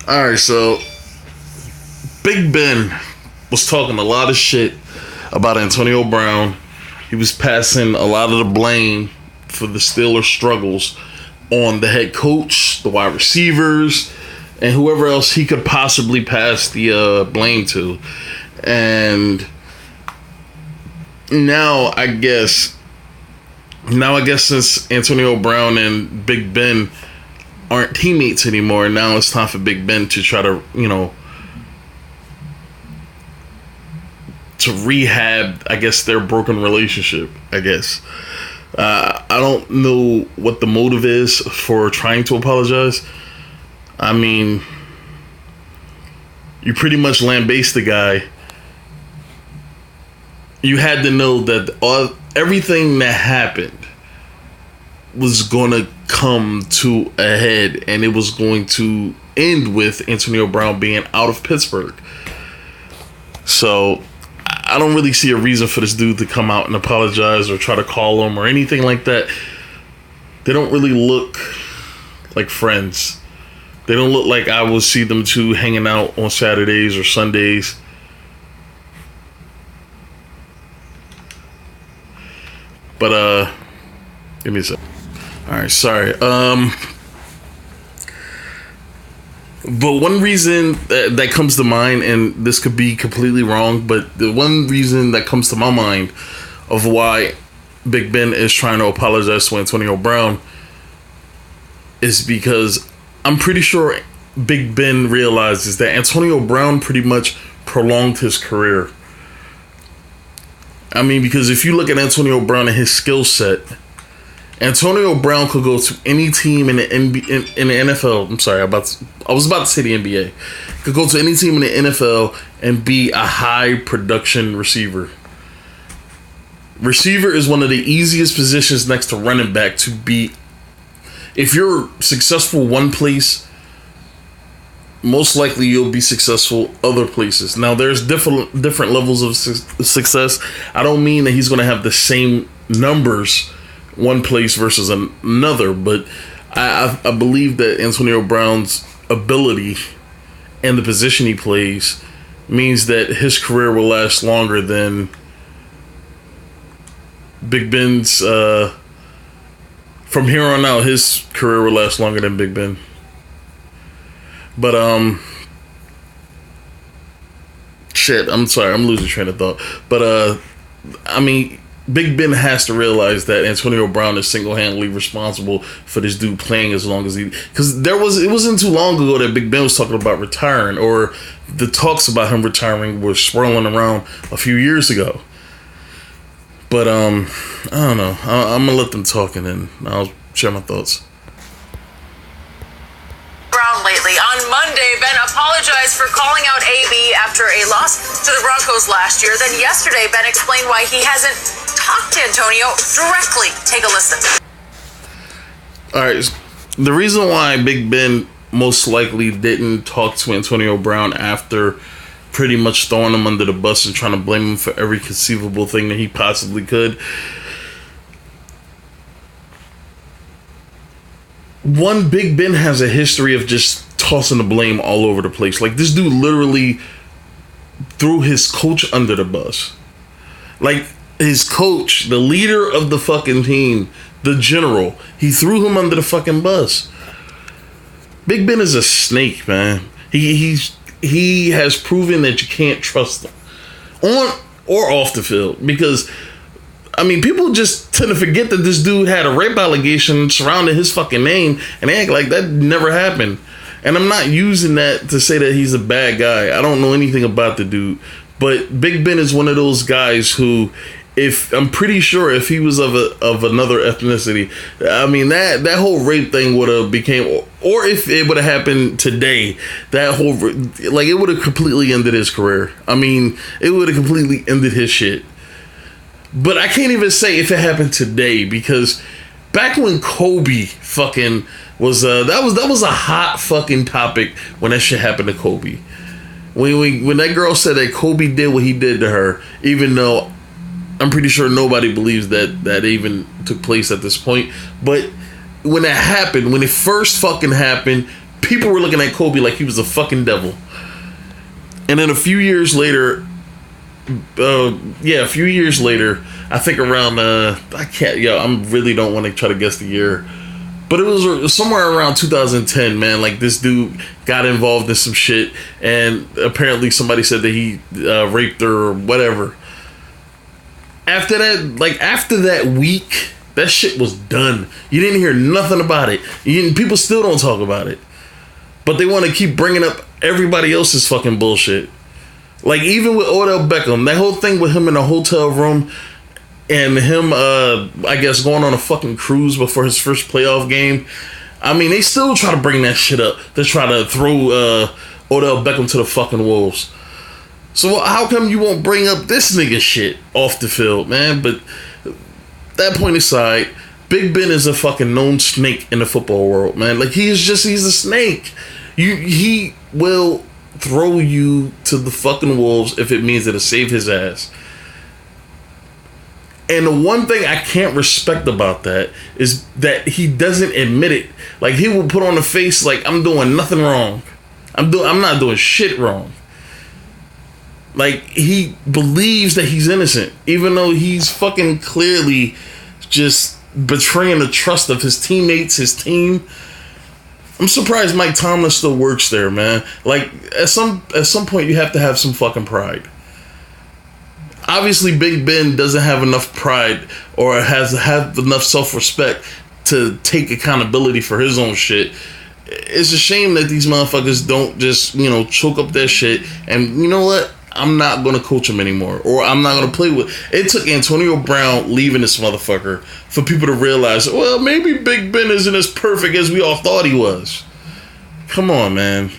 All right, so Big Ben was talking a lot of shit about Antonio Brown. He was passing a lot of the blame for the Steelers' struggles on the head coach, the wide receivers, and whoever else he could possibly pass the blame to. And now I guess since Antonio Brown and Big Ben aren't teammates anymore, now it's time for Big Ben to try to, to rehab, I guess, their broken relationship, I guess. I don't know what the motive is for trying to apologize. I mean, you pretty much lambaste the guy. You had to know that everything that happened was going to come to a head, and it was going to end with Antonio Brown being out of Pittsburgh. So I don't really see a reason for this dude to come out and apologize or try to call him or anything like that. They don't really look like friends. They don't look like I will see them two hanging out on Saturdays or Sundays. But give me a sec. All right, sorry. But one reason that comes to mind, and this could be completely wrong, but the one reason that comes to my mind of why Big Ben is trying to apologize to Antonio Brown is because I'm pretty sure Big Ben realizes that Antonio Brown pretty much prolonged his career. I mean, because if you look at Antonio Brown and his skill set, Antonio Brown could go to any team in the NFL. I'm sorry, I was about to say the NBA. Could go to any team in the NFL and be a high production receiver. Receiver is one of the easiest positions next to running back to be. If you're successful one place, most likely you'll be successful other places. Now, there's different levels of success. I don't mean that he's going to have the same numbers one place versus another, but I believe that Antonio Brown's ability and the position he plays means that his career will last longer than Big Ben's. From here on out, his career will last longer than Big Ben. But shit, I'm sorry, I'm losing train of thought. But I mean, Big Ben has to realize that Antonio Brown is single-handedly responsible for this dude playing as long as he... Because it wasn't too long ago that Big Ben was talking about retiring, or the talks about him retiring were swirling around a few years ago. But, I don't know. I'm going to let them talk, and then I'll share my thoughts. Brown lately. On Monday, Ben apologized for calling out AB after a loss to the Broncos last year. Then yesterday, Ben explained why he hasn't talked to Antonio directly. Take a listen. All right. The reason why Big Ben most likely didn't talk to Antonio Brown after pretty much throwing him under the bus and trying to blame him for every conceivable thing that he possibly could. One, Big Ben has a history of just tossing the blame all over the place. Like, this dude literally threw his coach under the bus. Like, his coach, the leader of the fucking team, the general, he threw him under the fucking bus. Big Ben is a snake, man. He has proven that you can't trust him on or off the field, because I mean, people just tend to forget that this dude had a rape allegation surrounding his fucking name, and they act like that never happened. And I'm not using that to say that he's a bad guy. I don't know anything about the dude, but Big Ben is one of those guys who, if I'm pretty sure if he was of another ethnicity, I mean that whole rape thing would have became, or if it would have happened today, that whole, like, it would have completely ended his career. I mean, it would have completely ended his shit. But I can't even say if it happened today, because back when Kobe fucking was that was a hot fucking topic when that shit happened to Kobe. When that girl said that Kobe did what he did to her, even though I'm pretty sure nobody believes that even took place at this point. But when that happened, when it first fucking happened, people were looking at Kobe like he was a fucking devil. And then a few years later, I think around I really don't want to try to guess the year, but it was somewhere around 2010, man. Like, this dude got involved in some shit, and apparently somebody said that he raped her or whatever. After that week, that shit was done. You didn't hear nothing about it. People still don't talk about it, but they want to keep bringing up everybody else's fucking bullshit. Like, even with Odell Beckham, that whole thing with him in a hotel room and him, I guess, going on a fucking cruise before his first playoff game. I mean, they still try to bring that shit up to try to throw Odell Beckham to the fucking wolves. So how come you won't bring up this nigga shit off the field, man? But that point aside, Big Ben is a fucking known snake in the football world, man. Like, he's a snake. He will throw you to the fucking wolves if it means it'll save his ass. And the one thing I can't respect about that is that he doesn't admit it. Like, he will put on a face like, I'm doing nothing wrong. I'm not doing shit wrong. Like, he believes that he's innocent, even though he's fucking clearly just betraying the trust of his teammates, his team. I'm surprised Mike Tomlin still works there, man. Like, at some point, you have to have some fucking pride. Obviously, Big Ben doesn't have enough pride or have enough self-respect to take accountability for his own shit. It's a shame that these motherfuckers don't just, choke up that shit. And you know what? I'm not going to coach him anymore. Or I'm not going to play with... It took Antonio Brown leaving this motherfucker for people to realize, well, maybe Big Ben isn't as perfect as we all thought he was. Come on, man.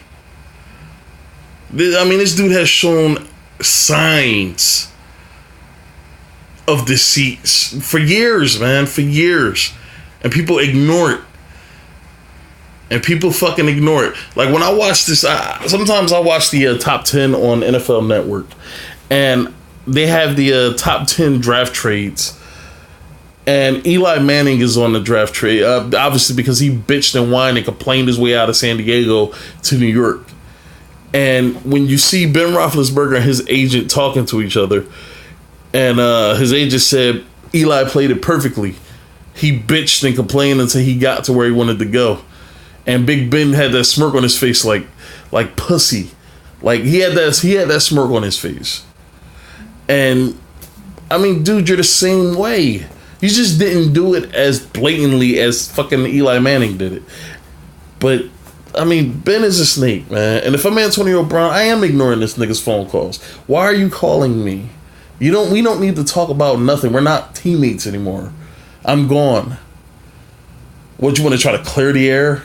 I mean, this dude has shown signs of deceit for years, man. For years. And people ignore it. And people fucking ignore it. Like, when I watch this, sometimes I watch the top 10 on NFL Network. And they have the top 10 draft trades. And Eli Manning is on the draft trade. Obviously, because he bitched and whined and complained his way out of San Diego to New York. And when you see Ben Roethlisberger and his agent talking to each other, and his agent said Eli played it perfectly. He bitched and complained until he got to where he wanted to go. And Big Ben had that smirk on his face like pussy. Like, he had that smirk on his face. And I mean, dude, you're the same way. You just didn't do it as blatantly as fucking Eli Manning did it. But I mean, Ben is a snake, man. And if I'm Antonio Brown, I am ignoring this nigga's phone calls. Why are you calling me? We don't need to talk about nothing. We're not teammates anymore. I'm gone. What, you want to try to clear the air?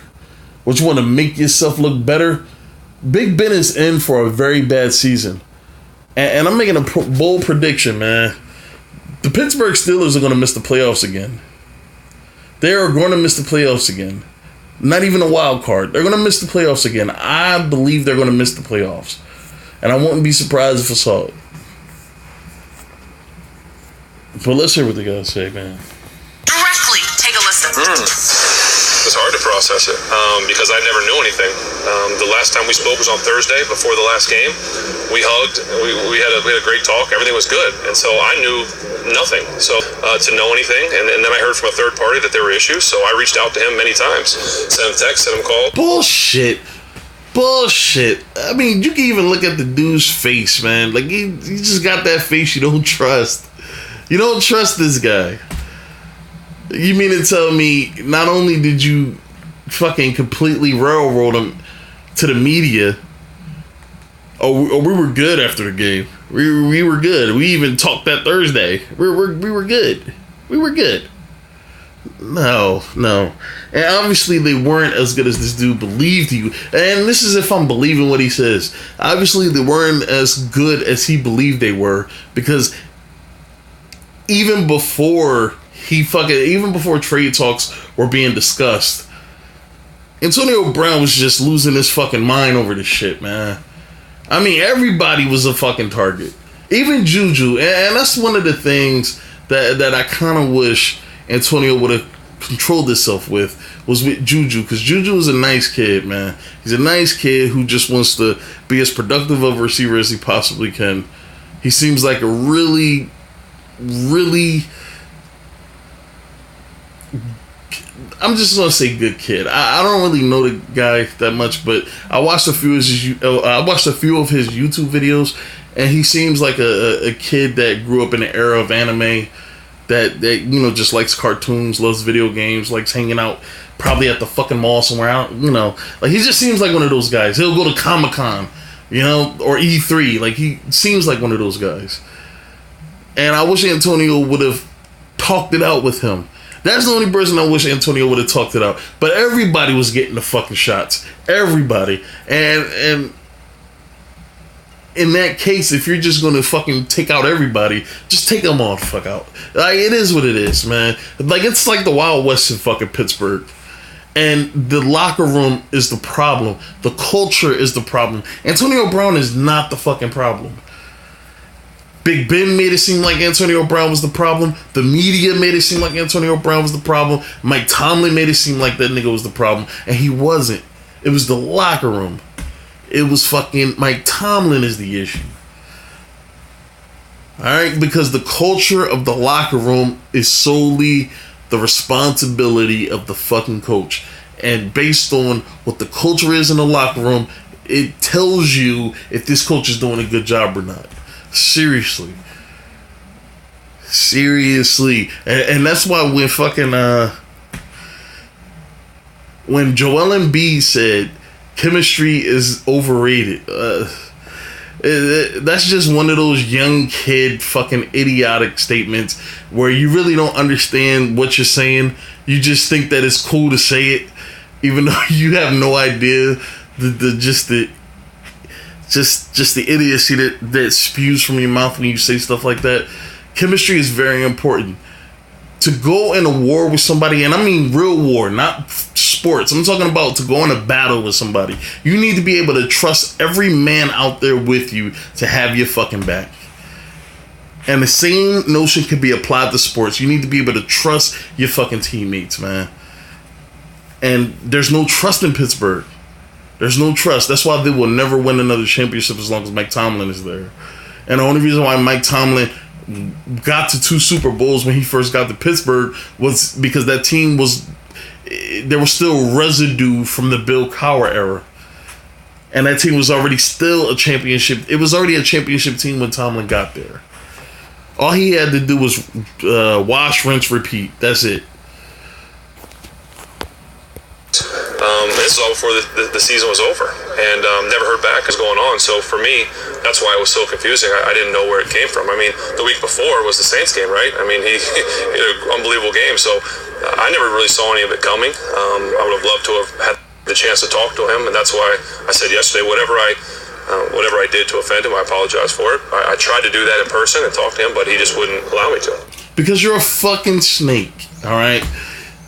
What, you want to make yourself look better? Big Ben is in for a very bad season. And I'm making a bold prediction, man. The Pittsburgh Steelers are going to miss the playoffs again. They are going to miss the playoffs again. Not even a wild card. They're going to miss the playoffs again. I believe they're going to miss the playoffs. And I wouldn't be surprised if I saw it. But let's hear what they got to say, man. Directly take a listen. It's hard to process it because I never knew anything. The last time we spoke was on Thursday before the last game. We hugged. We had a great talk. Everything was good, and so I knew nothing. So to know anything, and then I heard from a third party that there were issues. So I reached out to him many times, sent him text, sent him call. Bullshit. I mean, you can even look at the dude's face, man. Like, he just got that face you don't trust. You don't trust this guy. You mean to tell me not only did you fucking completely railroad him to the media, we were good after the game. We were good. We even talked that Thursday. We were good. We were good. No. And obviously they weren't as good as this dude believed he. And this is if I'm believing what he says. Obviously they weren't as good as he believed they were, because even before trade talks were being discussed, Antonio Brown was just losing his fucking mind over this shit, man. I mean, everybody was a fucking target. Even Juju. And that's one of the things that I kind of wish Antonio would have controlled itself with was with Juju, because Juju is a nice kid, man. He's a nice kid who just wants to be as productive of a receiver as he possibly can. He seems like a really, really, I'm just gonna say good kid. I don't really know the guy that much, but I watched a few of his YouTube videos, and he seems like a kid that grew up in the era of anime, that you know, just likes cartoons, loves video games, likes hanging out probably at the fucking mall somewhere out, you know, like he just seems like one of those guys. He'll go to Comic-Con, you know, or E3. Like, he seems like one of those guys. And I wish Antonio would have talked it out with him. That's the only person I wish Antonio would have talked it out. But everybody was getting the fucking shots. Everybody. And in that case, if you're just gonna fucking take out everybody, just take them all the fuck out. Like, it is what it is, man. Like, it's like the Wild West in fucking Pittsburgh. And the locker room is the problem. The culture is the problem. Antonio Brown is not the fucking problem. Big Ben made it seem like Antonio Brown was the problem. The media made it seem like Antonio Brown was the problem. Mike Tomlin made it seem like that nigga was the problem. And he wasn't. It was the locker room. It was fucking Mike Tomlin is the issue. Alright? Because the culture of the locker room is solely the responsibility of the fucking coach. And based on what the culture is in the locker room, it tells you if this coach is doing a good job or not. Seriously. And that's why when fucking when Joel Embiid said chemistry is overrated, that's just one of those young kid fucking idiotic statements where you really don't understand what you're saying. You just think that it's cool to say it, even though you have no idea the idiocy that spews from your mouth when you say stuff like that. Chemistry is very important. To go in a war with somebody, and I mean real war, not sports. I'm talking about to go in a battle with somebody. You need to be able to trust every man out there with you to have your fucking back. And the same notion can be applied to sports. You need to be able to trust your fucking teammates, man. And there's no trust in Pittsburgh. There's no trust. That's why they will never win another championship as long as Mike Tomlin is there. And the only reason why Mike Tomlin got to 2 Super Bowls when he first got to Pittsburgh was because that team was, there was still residue from the Bill Cowher era. And that team was already still a championship. It was already a championship team when Tomlin got there. All he had to do was wash, rinse, repeat. That's it. This is all before the season was over, and never heard back is going on. So for me, that's why it was so confusing. I didn't know where it came from. I mean, the week before was the Saints game, right? I mean, he had an unbelievable game. So I never really saw any of it coming. I would have loved to have had the chance to talk to him, and that's why I said yesterday, whatever I did to offend him, I apologize for it. I tried to do that in person and talk to him, but he just wouldn't allow me to. Because you're a fucking snake, all right?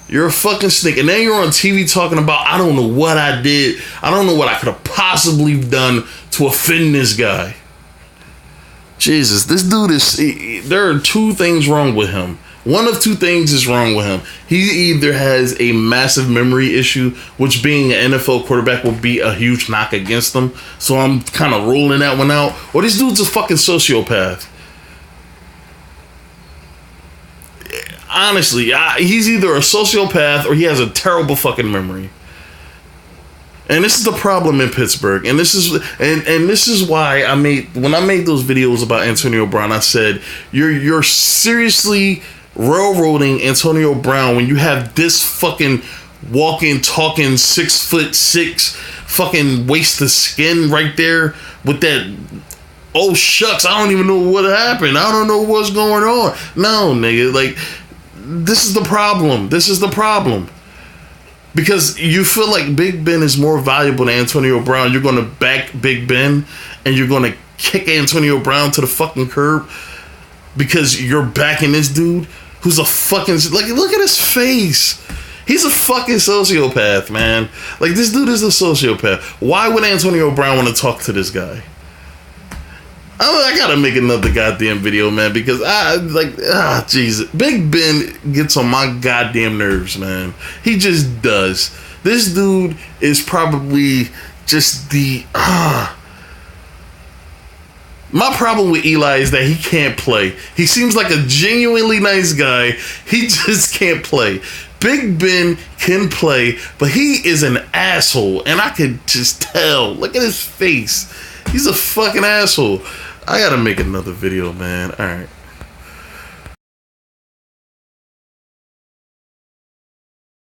You're a fucking snake. And then you're on TV talking about, I don't know what I did. I don't know what I could have possibly done to offend this guy. Jesus, this dude is... There are 2 things wrong with him. One of 2 things is wrong with him. He either has a massive memory issue, which being an NFL quarterback will be a huge knock against him. So I'm kind of ruling that one out. Or this dude's a fucking sociopath. Honestly, he's either a sociopath or he has a terrible fucking memory. And this is the problem in Pittsburgh. And this is why when I made those videos about Antonio Brown, I said you're seriously railroading Antonio Brown when you have this fucking walking, talking 6'6" fucking waste of skin right there with that. Oh shucks, I don't even know what happened. I don't know what's going on. No, nigga, like. This is the problem. Because you feel like Big Ben is more valuable than Antonio Brown. You're going to back Big Ben and you're going to kick Antonio Brown to the fucking curb because you're backing this dude who's a fucking... Like, look at his face. He's a fucking sociopath, man. Like, this dude is a sociopath. Why would Antonio Brown want to talk to this guy? I gotta make another goddamn video, man, because Jesus. Big Ben gets on my goddamn nerves, man. He just does. This dude is probably just the My problem with Eli is that he can't play. He seems like a genuinely nice guy. He just can't play. Big Ben can play, but he is an asshole, and I could just tell. Look at his face. He's a fucking asshole. I gotta make another video, man. All right.